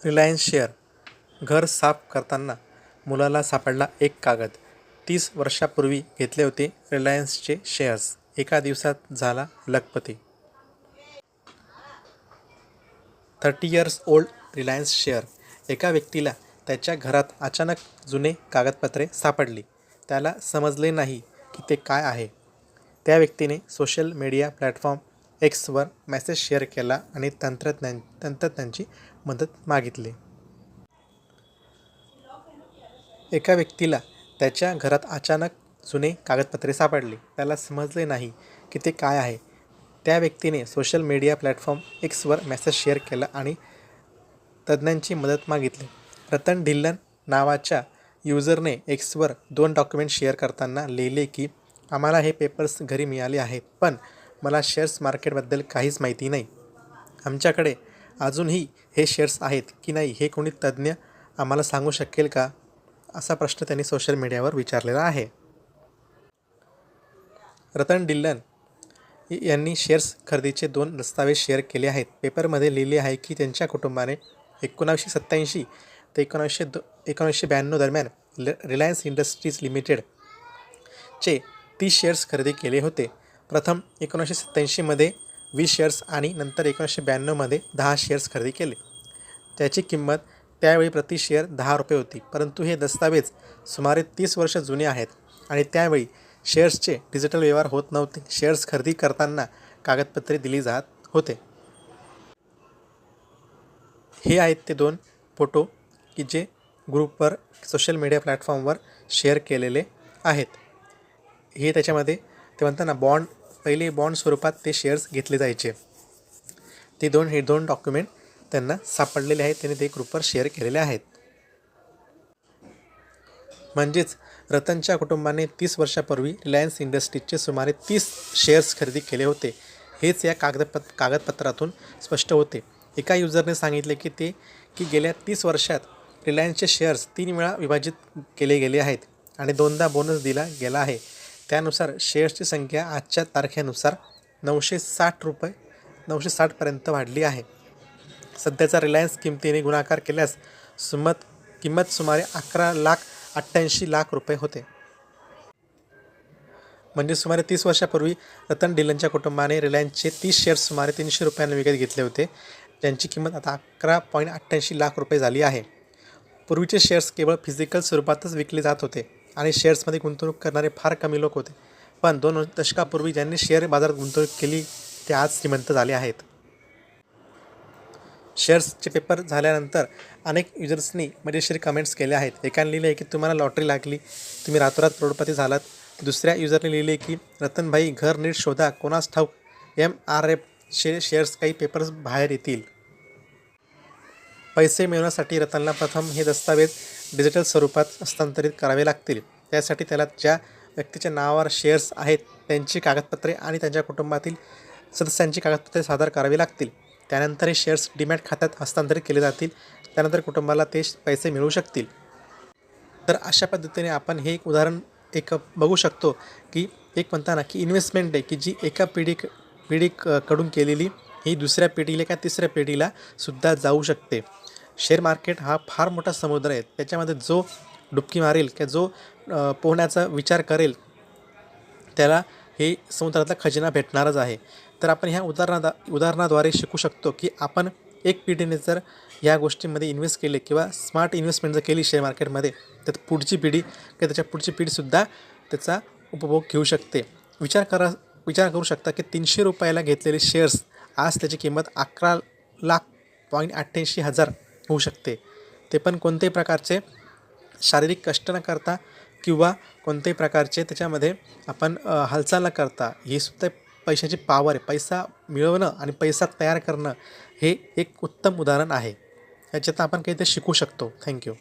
Reliance share. घर साफ करताना मुलाला सापडला एक कागद. 30 वर्षापूर्वी घेतले होते रिलायन्सचे शेअर्स. एका दिवसात झाला लखपती. 30 इयर्स ओल्ड रिलायन्स शेअर. एका व्यक्तीला त्याच्या घरात अचानक जुने कागदपत्रे सापडली. त्याला समजले नाही की ते काय आहे. त्या व्यक्तीने सोशल मीडिया प्लॅटफॉर्म एक्सवर मेसेज शेअर केला आणि तंत्रज्ञांची मदत मागितली. एका व्यक्तीला त्याच्या घरात अचानक जुने कागदपत्रे सापडली. त्याला समजले नाही की ते काय आहे. त्या व्यक्तीने सोशल मीडिया प्लॅटफॉर्म एक्सवर मेसेज शेअर केला आणि तज्ज्ञांची मदत मागितली. रतन ढिल्लन नावाच्या युजरने एक्सवर 2 डॉक्युमेंट शेअर करताना लिहिले की आम्हाला हे पेपर्स घरी मिळाले आहेत, पण मला शेअर्स मार्केटबद्दल काहीच माहिती नाही. आमच्याकडे अजूनही हे शेअर्स आहेत की नाही हे कोणी तज्ज्ञ आम्हाला सांगू शकेल का, असा प्रश्न त्यांनी सोशल मीडियावर विचारलेला आहे. रतन ढिल्लन यांनी शेअर्स खरेदीचे 2 दस्तावेज शेअर केले आहेत. पेपरमध्ये लिहिले आहे की त्यांच्या कुटुंबाने 1987 ते 1992 दरम्यान रिलायन्स इंडस्ट्रीज लिमिटेडचे 30 शेअर्स खरेदी केले होते. प्रथम 1987 मध्ये 20 शेअर्स आणि नंतर 1992 मध्ये 10 शेअर्स खरेदी केले. त्याची किंमत त्यावेळी प्रति शेअर 10 रुपये होती. परंतु हे दस्तावेज सुमारे 30 वर्ष जुने आहेत आणि त्यावेळी शेअर्सचे डिजिटल व्यवहार होत नव्हते. शेअर्स खरेदी करताना कागदपत्रे दिली जात होते. हे आहेत ते 2 फोटो की जे ग्रुपवर सोशल मीडिया प्लॅटफॉर्मवर शेअर केलेले आहेत. हे त्याच्यामध्ये ते म्हणतात ना, पहिले बॉन्ड स्वरूपात ते शेअर्स घेतले जायचे. हे 2 डॉक्युमेंट त्यांना सापडलेले आहेत. त्यांनी ते ग्रुपवर शेअर केलेले आहेत. म्हणजेच रतनच्या कुटुंबाने 30 वर्षापूर्वी रिलायन्स इंडस्ट्रीजचे सुमारे 30 शेअर्स खरेदी केले होते. हेच या कागदपत्रातून स्पष्ट होते. एका युजरने सांगितले की गेल्या 30 वर्षात रिलायन्सचे शेअर्स 3 वेळा विभाजित केले गेले आहेत आणि 2दा बोनस दिला गेला आहे. त्यानुसार शेअर्सची संख्या आजच्या तारखेनुसार 960 पर्यंत वाढली आहे. सध्याचा रिलायन्स किमतीने गुणाकार केल्यास किंमत सुमारे 11,88,00,000 रुपये होते. म्हणजे सुमारे 30 वर्षापूर्वी रतन ढिल्लनच्या कुटुंबाने रिलायन्सचे 30 शेअर्स सुमारे 300 रुपयांना विकत घेतले होते, ज्यांची किंमत आता 11,88,00,000 रुपये झाली आहे. पूर्वीचे शेअर्स केवळ फिजिकल स्वरूपातच विकले जात होते आणि शेअर्समध्ये गुंतवणूक करणारे फार कमी लोक होते. पण 2 दशकापूर्वी ज्यांनी शेअर बाजारात गुंतवणूक केली ते आज श्रीमंत झाले आहेत. शेअर्सचे पेपर झाल्यानंतर अनेक युजर्सनी मजेशीर कमेंट्स केल्या आहेत. एकाने लिहिले की तुम्हाला लॉटरी लागली, तुम्ही रातोरात करोडपती झालात. दुसऱ्या युजरने लिहिले की रतनभाई घर नीट शोधा, कोणास ठाऊक MRFचे शेअर्स काही पेपर्स बाहेर येतील. पैसे मिळवण्यासाठी रतनला प्रथम हे दस्तावेज डिजिटल स्वरूपात हस्तांतरित करावे लागतील. त्यासाठी त्याला ज्या व्यक्तीच्या नावावर शेअर्स आहेत त्यांची कागदपत्रे आणि त्यांच्या कुटुंबातील सदस्यांची कागदपत्रे सादर करावी लागतील. त्यानंतर हे शेअर्स डीमॅट खात्यात हस्तांतरित केले जातील. त्यानंतर कुटुंबाला ते पैसे मिळू शकतील. तर अशा पद्धतीने आपण हे एक उदाहरण बघू शकतो की एक म्हणताना की इन्व्हेस्टमेंट आहे की जी एका पिढीकडून केलेली ही दुसऱ्या पिढीला किंवा तिसऱ्या पिढीला सुद्धा जाऊ शकते. शेअर मार्केट हा फार मोठा समुद्र आहे. त्याच्यामध्ये जो डुबकी मारेल किंवा जो पोहण्याचा विचार करेल त्याला हे समुद्रातला खजिना भेटणारच आहे. तर आपण ह्या उदाहरणाद्वारे शिकू शकतो की आपण एक पिढीने जर या गोष्टींमध्ये इन्व्हेस्ट केले किंवा स्मार्ट इन्व्हेस्टमेंट जर केली शेअर मार्केटमध्ये, तर पुढची पिढी किंवा त्याच्या पुढची पिढीसुद्धा त्याचा उपभोग घेऊ शकते. विचार करू शकता की 300 रुपयाला घेतलेले शेअर्स आज त्याची किंमत 11,88,000 होऊ शकते. ते पण कोणत्याही प्रकारचे शारीरिक कष्ट न करता किंवा कोणत्याही प्रकारचे त्याच्यामध्ये आपण हालचाल न करता. ही सुद्धा पैशाची पॉवर आहे. पैसा मिळवणं आणि पैसा तयार करणं हे एक उत्तम उदाहरण आहे. याच्यात आपण काहीतरी शिकू शकतो. थँक्यू.